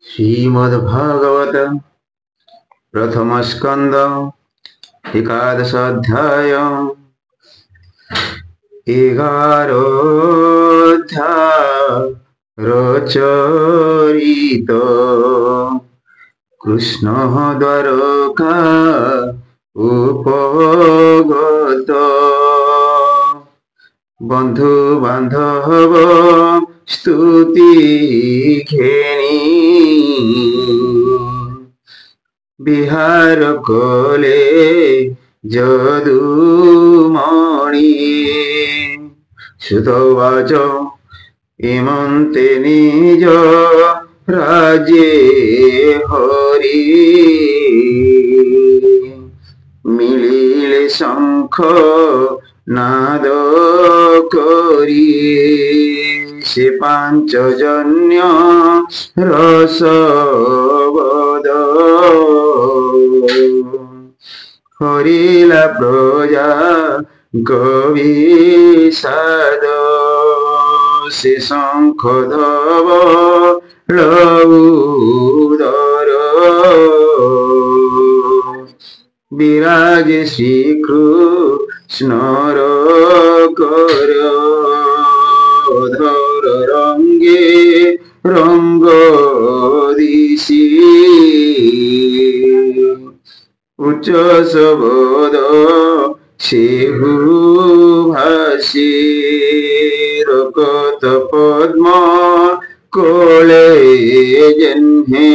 श्रीमद्भागवत प्रथम स्कंद एकादश अध्याय 11 चरित कृष्ण द्वारका उपगत बंधु बांधव स्तुति घेनी बिहार कोले जदुमणि सुतवाच इमन्ते निज राज्ये हरि मिलिले शंख नाद करी से पांचजन्य रसवद हरिला प्रजा कविषाद से शंख धवल विराज श्रीकृष्णर कर धर रंगे रंग दिशि उच्च शब्द सेहु भाषी रकत पद्म कोले जन्हे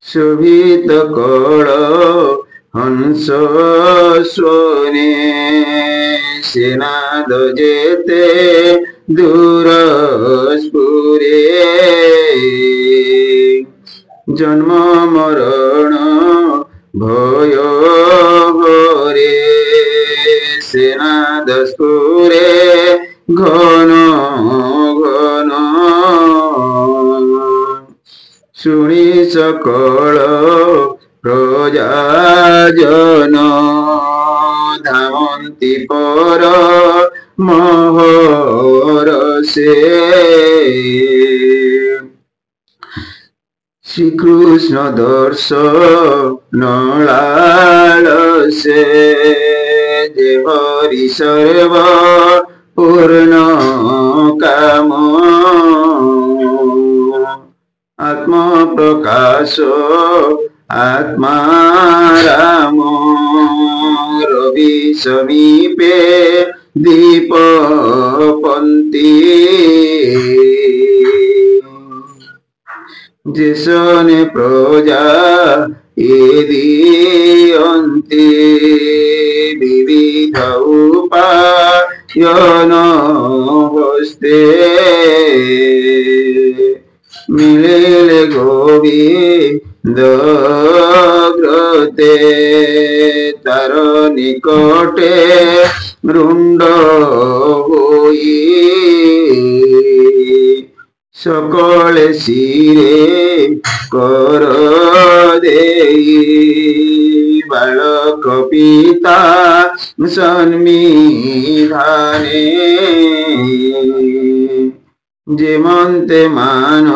शोभित कल हंस स्वने सेनाद जेते दूर स्फुरे जन्म मरण भय हरे सेनाद स्फुरे घन घन शुणी सकल प्रजाजन धावन्ति पर महरसे श्रीकृष्ण दर्शन लालसे जे हरि सर्व पूर्ण काम आत्मा प्रकाश आत्मा राम रवि समीपे दीपपंती जिसने प्रजा दियन्ति विविध उपायन हस्ते मिले गोविंद ग्रते तार निकटे रुंड होई सकले सिरे कर देई बालक पिता सन्मिधाने जेमन्ते मान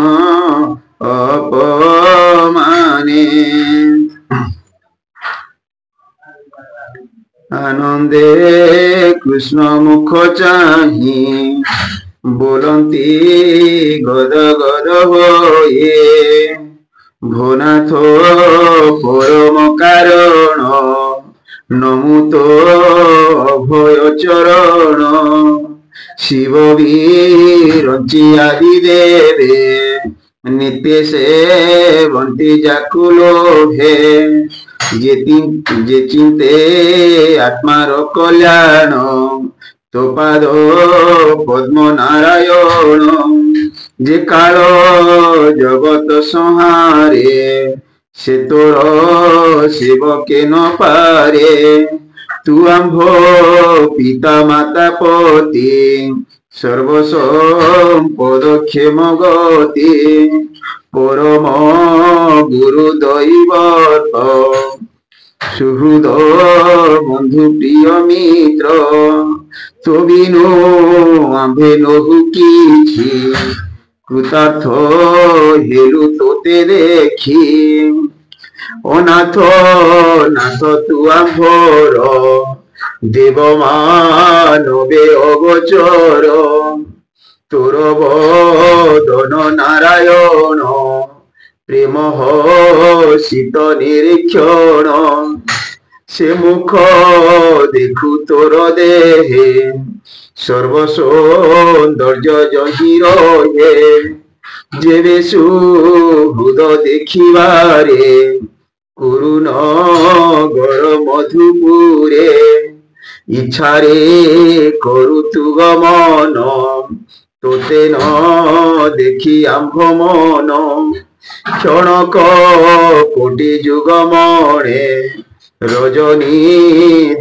अपमाने आनंदे कृष्ण मुख चाहि बोलन्ति गद गद होए भोनाथ परम कारण नमुतो अभय चरण शिव वीरंची आदि देवे नित्य से बंती जाकुलो हे जे चिंते आत्मार कल्याण तो पाद पद्म नारायण जे काल जगत संहारे से तोर सेवके न पारे तू आंभ पिता माता पति सर्वसंपद क्षेम गति परम गुरु दैवत सुहृद बंधु प्रिय मित्र तो बिनु आंभे नहु किछि কৃতার্থ হেলু তোতে দেখি অনাথ নাথ তু আম্ভর দেব মানবে অগোচর তোর বদন নারায়ণ প্রেম শীত নিরীক্ষণ সে মুখ দেখু তোর দেহে সর্বসৌন্দর্য জহির হে যেবে সুহৃদ দেখিবারে করুণ গর মধুপুরে ইচ্ছারে করুতু গমন তোতে ন দেখি আম্ভ মন ক্ষণক কোটি যুগ মনে রজনী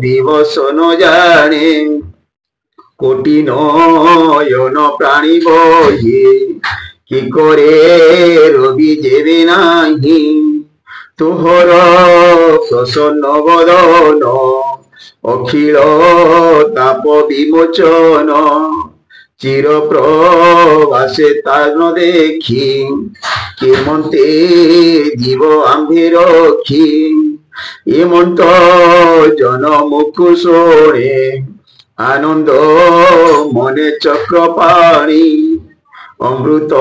দিবস ন জানে কোটি নয়ন প্রাণী বহি কি করে রবি যেবে নাহি তোহর প্রসন্ন বদন অখিল তাপ বিমোচন চির প্রবাসে তান দেখি কেমন্তে জীব আম্ভে রক্ষি এমন্ত জন মুখ শোনে আনন্দ মনে চক্র পানি অমৃত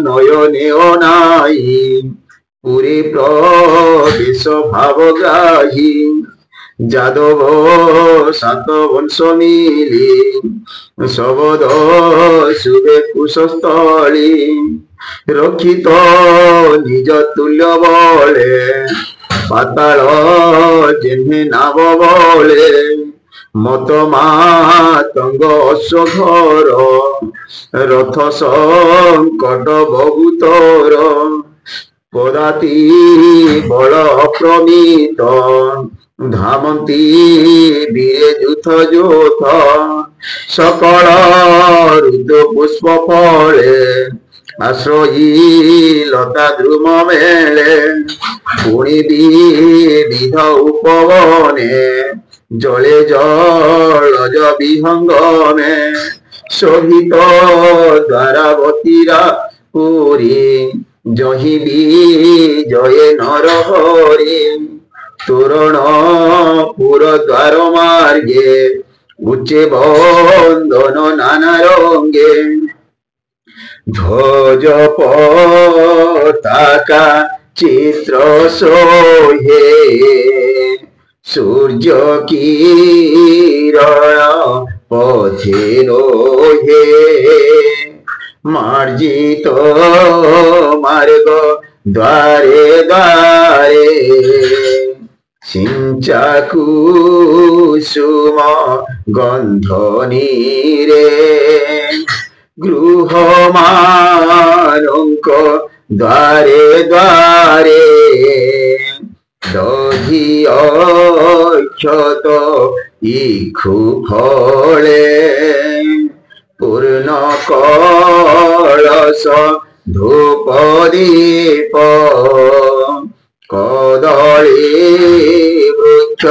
নয়নে অনাই পুরী প্রবেশ ভাবগ্রাহী যাদব সাত বংশ মিলি শবদ শুভে কুশস্থলী রক্ষিত নিজ তুল্য বলে পাতাল যেমে নাব বলে মত মাতঙ্গ অশ্বঘর রথ সংকট বহুতর পদাতি বল অপ্রমিত ধামন্তি বীরে যুথ যুথ সকল ঋতু পুষ্প ফলে আশ্রয়ী লতা দ্রুম মেলে পুଣି বিবিধ উপবনে জলে জলজ বিহঙ্গমে শোভিত দ্বারাবতীরা পুরী জহি বিজয়ে নরহরি তোরণ পুর দ্বার মার্গে উচ্চে বন্দন নানা রঙ্গে ধ্বজ পতাকা চিত্র সোহে সূর্য কিরণ পথে রোহে মার্জিত মার্গ দ্বারে দ্বারে সিঞ্চা কুসুম গন্ধ নীরে গৃহ মানঙ্ক দ্বারে দ্বারে দধি অক্ষত ইক্ষু ফলে পূর্ণ কলস ধূপ দীপ কদলী বৃক্ষ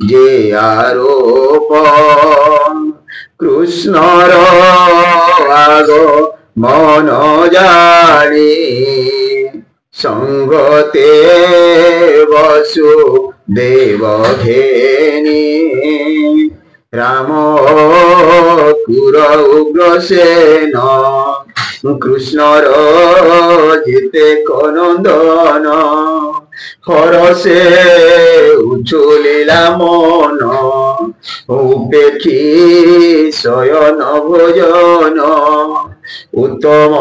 যে আরোপ কৃষ্ণর আগ মন জানি সঙ্গতে বসু দেব ঘেনি রাম কুর উগ্রসেন কৃষ্ণর যেতে কনন্দন হরসে উচুলিলা মন উপেক্ষী শয়ন ভোজন উত্তম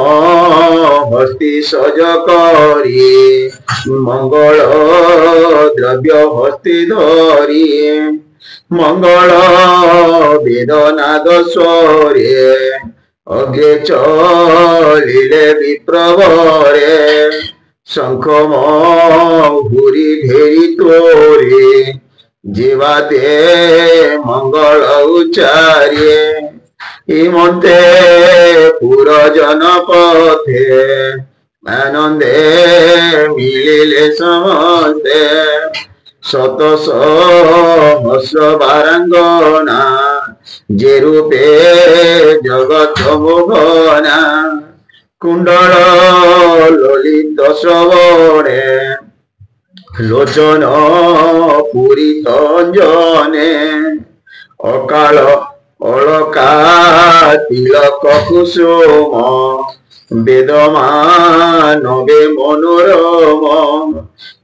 হস্তি সজ করি মঙ্গল দ্রব্য হস্তি ধরি মঙ্গল বেদনাদ স্বরে অগ্রে চলিলে বিপ্রবরে শঙ্খ মহুরি ভেরি তোরে জীবাদে মঙ্গল উচ্চারে হিমন্তে পুর জনপথে আনন্দে মিলিলে সমস্তে শত সহস্র বারাঙ্গনা যে রূপে জগৎ মোহনা কুণ্ডল ললিত শ্রবণে লোচন পুরিত অঞ্জনে অকাল অলকা তিলক কুসুম বেদমানবে মনোরম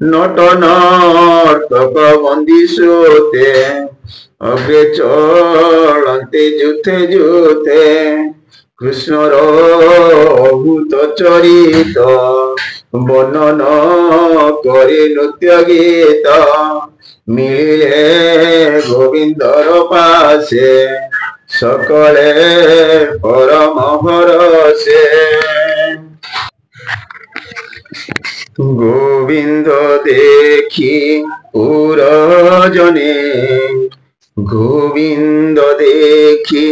নট নর্তক বন্দিশুতে অগ্রে চলন্তে যুথে যুথে কৃষ্ণর অভূত চরিত বর্ণন করে নৃত্য গীত মিলিলে গোবিন্দর পাশে সকলে পরম ভরসে গোবিন্দ দেখি পুরজনে গোবিন্দ দেখি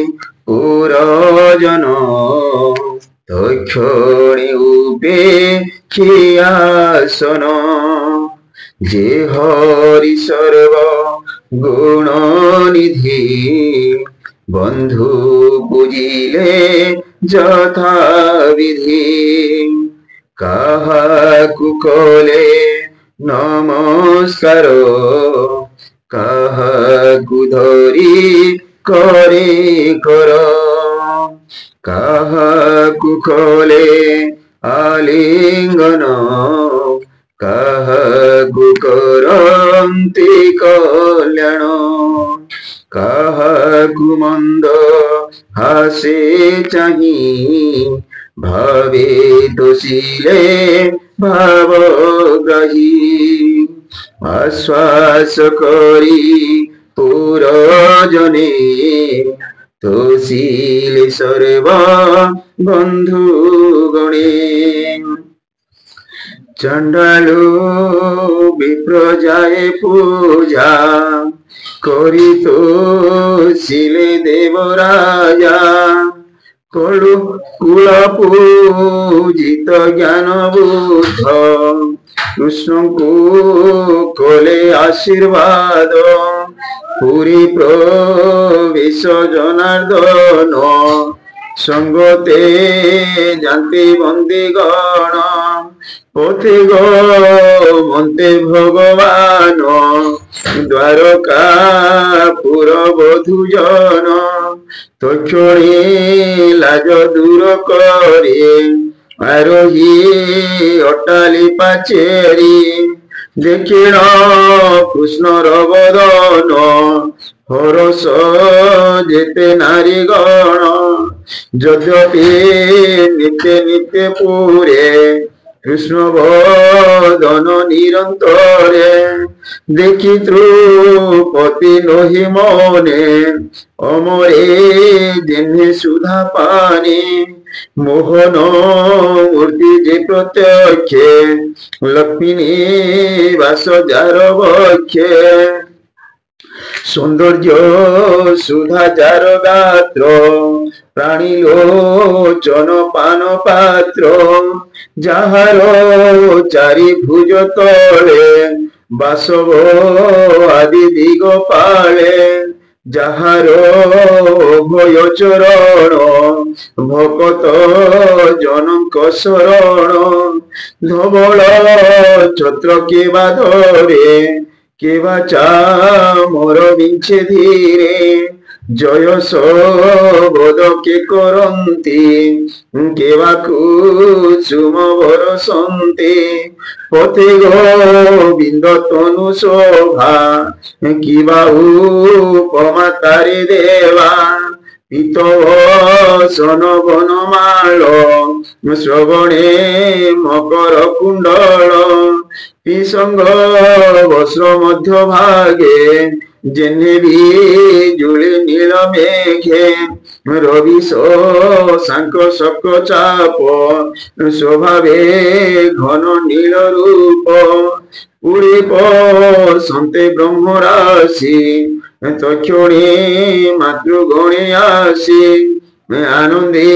পুরজন তক্ষণে উপেক্ষিয়াসন যে হরি সর্ব গুণ নিধি বন্ধু বুঝিলে যথাবিধি কাহাকু কলে নমস্কার কাহাকু ধরি করে কর কাহাকু কলে আলিঙ্গন কাহাকু করন্তি কল্যাণ কাহাকু মন্দ হাসে চাহি ভাবে দোষিলে ভাবগ্রাহী আশ্বাস করি পুরজনে তোষিলে সর্ব বন্ধু গণে চণ্ডালু বিপ্র যায় পূজা করি তোষিলে দেবরাজা কলু কুল পূজিত জ্ঞান বুদ্ধ কৃষ্ণଙ୍କୁ কলে আশীর্বাদ পুরী প্রবেশ জনার্দন সঙ্গতে জানতে বন্দিগণ পথে মন্তে ভগবান দ্বারকাপুর বধূজন তক্ষণে লাজ দূর করে আরোহী অট্টালি পাচেরি দেখিল কৃষ্ণর বদন হরস যেতে নারীগণ যদ্যপি নিত্যে নিত্যে পুরে কৃষ্ণ বদন নিরন্তরে দেখি ত্রুপতি নহি মনে অমরে দিনে সুধা পানি মোহন মূর্তি যে প্রত্যক্ষে লক্ষ্মী বাস যার বক্ষে সৌন্দর্য সুধা যার গাত্র প্রাণী লোচন পান পাত্র যাহার চারি ভুজ তলে বাসব আদি দিগ পালে যাহার ভয় চরণ ভকত জনক শরণ ধবল ছত্র কেবা ধরে কেবা চামর বিঞ্ছে ধীরে জয় সবদ কে করন্তি কেবা কুসুম বরসন্তি পথে গোবিন্দ তনু শোভা কিবা উপমা তারি দেবা পিত সন বনমাল শ্রবণে মকর কুণ্ডল পিসঙ্গ বস্ত্র মধ্য ভাগে যেনে বিজুলি নীল মেঘে রবি শাঙ্খ শঙ্খ চাপ স্বভাবে ঘন নীল রূপ উড়ে সন্তে ব্রহ্ম রাশি তক্ষণে মাতৃগণে আসি আনন্দে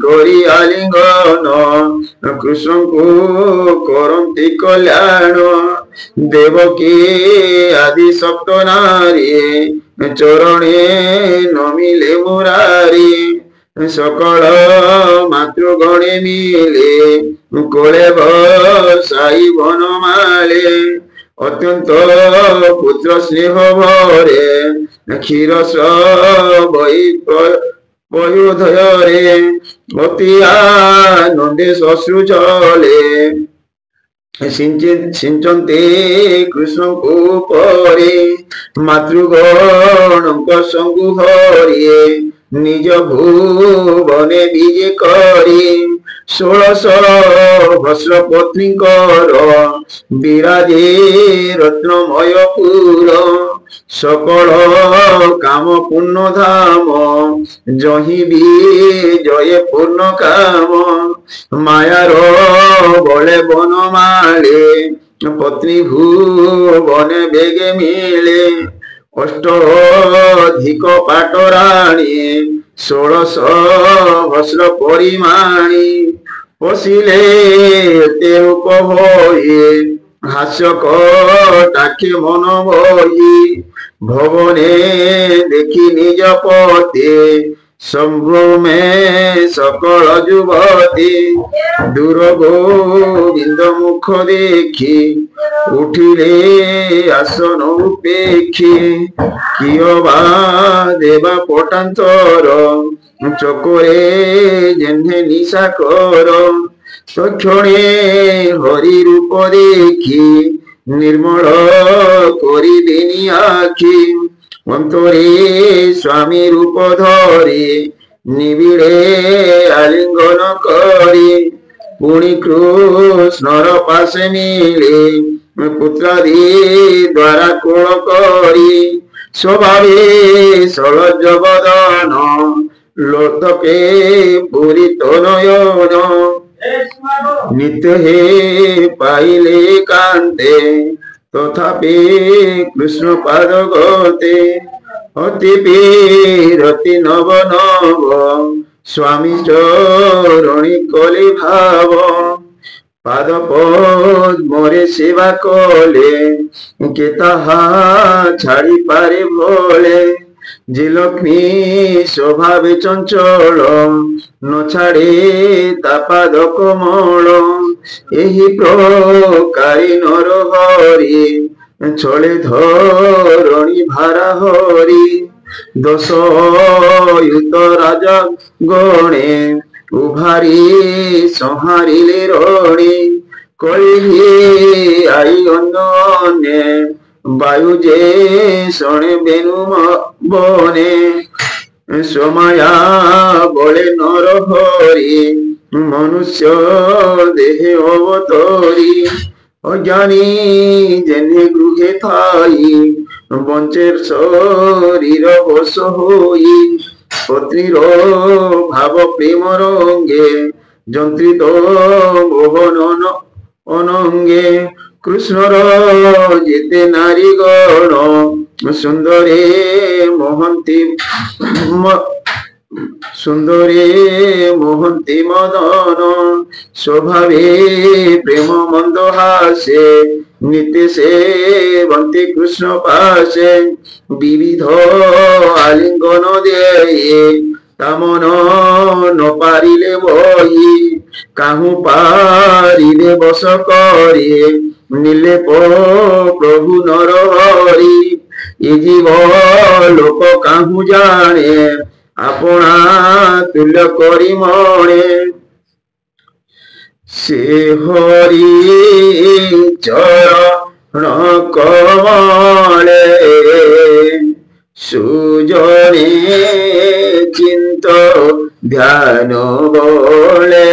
করি আলিঙ্গন কৃষ্ণଙ୍କୁ করন্তি কল্যাণ দেবকী আদি সপ্ত নারী চরণে নমিলে মুরারি সকল মাতৃগণে মিলে কোলে বসাই বনমালে অত্যন্ত পুত্র স্নেহ ভরে ক্ষীর বৈ পয়োধরে অতি আনন্দে শ্বশ্রু জলে সিঞ্চন্তে কৃষ্ণଙ୍କୁ ପରେ মাতৃগণଙ୍କ ସଙ୍ଗୁ ହରି ନିଜ ଭୁବନେ ବିଜେ କରି 1600 ବତ୍ସ ପତ୍ନୀଙ୍କର ବିରାଜେ ରତ୍ନମୟ ପୁର সকল কাম পূর্ণ ধাম জহি বিজয়ে পূর্ণ কাম মায়ার বলে বনমালে পত্নী ভুবনে বেগে মিলে অষ্টধিক পাটরাণী 1600 বৎসর পরিমাণী পশিলে তে উপভয়ে হাস্য কটাক্ষে মন বহি ভবনে দেখি নিজ পতি সম্ভ্রমে সকল যুবতী দূর গোবিন্দ মুখ দেখি উঠিলে আসন উপেক্ষি কিয় বা দেবা পটান্তর চকরে যেনে নিশা কর তক্ষণে হরি রূপ দেখি নির্মল করি দিনি আখি অন্তরে স্বামী রূপ ধরি নিবিড়ে আলিঙ্গন করি পুଣି কৃষ্ণর পাশে মিলে পুত্রাদি দ্বারা কোল করি স্বভাবে সলজ্জ বদন লোতকে পূরিত নয়ন নিত্য হে পাইলে কান্তে তথাপি কৃষ্ণ পাদ গতে অতি বিরতি নব নব স্বামী চরণী কলি ভাব পাদ পদ্মরে সেবা কলে কে তাহা ছাড়ি পারে বলে যে লক্ষ্মী স্বভাবে চঞ্চল ন ছাড়ে তা পাদ কমল ଏହି ପ୍ରକାରି ନର ହରି ଛଳେ ଧରଣୀ ଭାରା ହରି ଦଶୟୁତ ରାଜା ଗଣେ ଉଭାରି ସଂହାରିଲେ ରଣୀ କଳିହି ଆଇ ଅନ୍ୟନେ ବାୟୁ ଯେ ଶଣେ ବେଣୁ ବନେ ସମୟା বলে নর হরি মনুষ্য দেহে অবতরি অজ্ঞানী যেনে গৃহে থাই বঞ্চের শরীর বশ হই পত্নীর ভাব প্রেম রঙ্গে যন্ত্রিত মোহন অনঙ্গে কৃষ্ণর যেতে নারী গণ সুন্দরে মোহন্তি সুন্দরে মোহন্তি মদন স্বভাবে প্রেম মন্দ হাসে নিতে সেবন্তি কৃষ্ণ পাশে বিবিধ আলিঙ্গন দেয়ে তামন ন পারিলে বহি কাহু পারিলে বস করে নিলে প্রভু নর হরি এ জীব লোক কাহু জানে আপনা তুল্য করি মনে সে হরি চরণ কমলে সুজনে চিন্ত ধ্যান বলে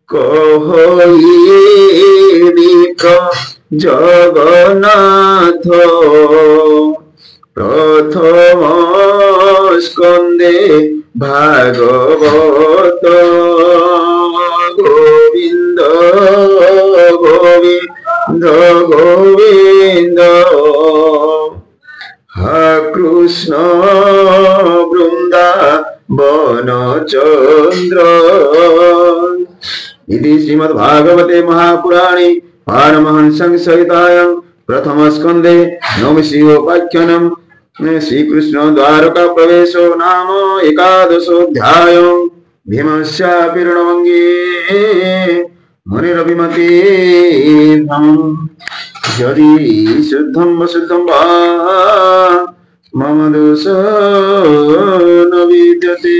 কহি জগন্নাথ প্রথম স্কন্দে ভাগবত গোবিন্দ গোবিন্দ গোবিন্দ হা কৃষ্ণ বৃন্দাবন চন্দ্র इति श्रीमद्भागवते महापुराणे पारमहंसं सहितायां प्रथम स्कंदे नवम शिवोपाख्यानं श्रीकृष्ण द्वारका प्रवेशो नाम एकादशोऽध्यायो भीमस्यापि रणभङ्गे मुनिरभिमते यदि शुद्धं वशुद्धं वा मम दोषो न विद्यते।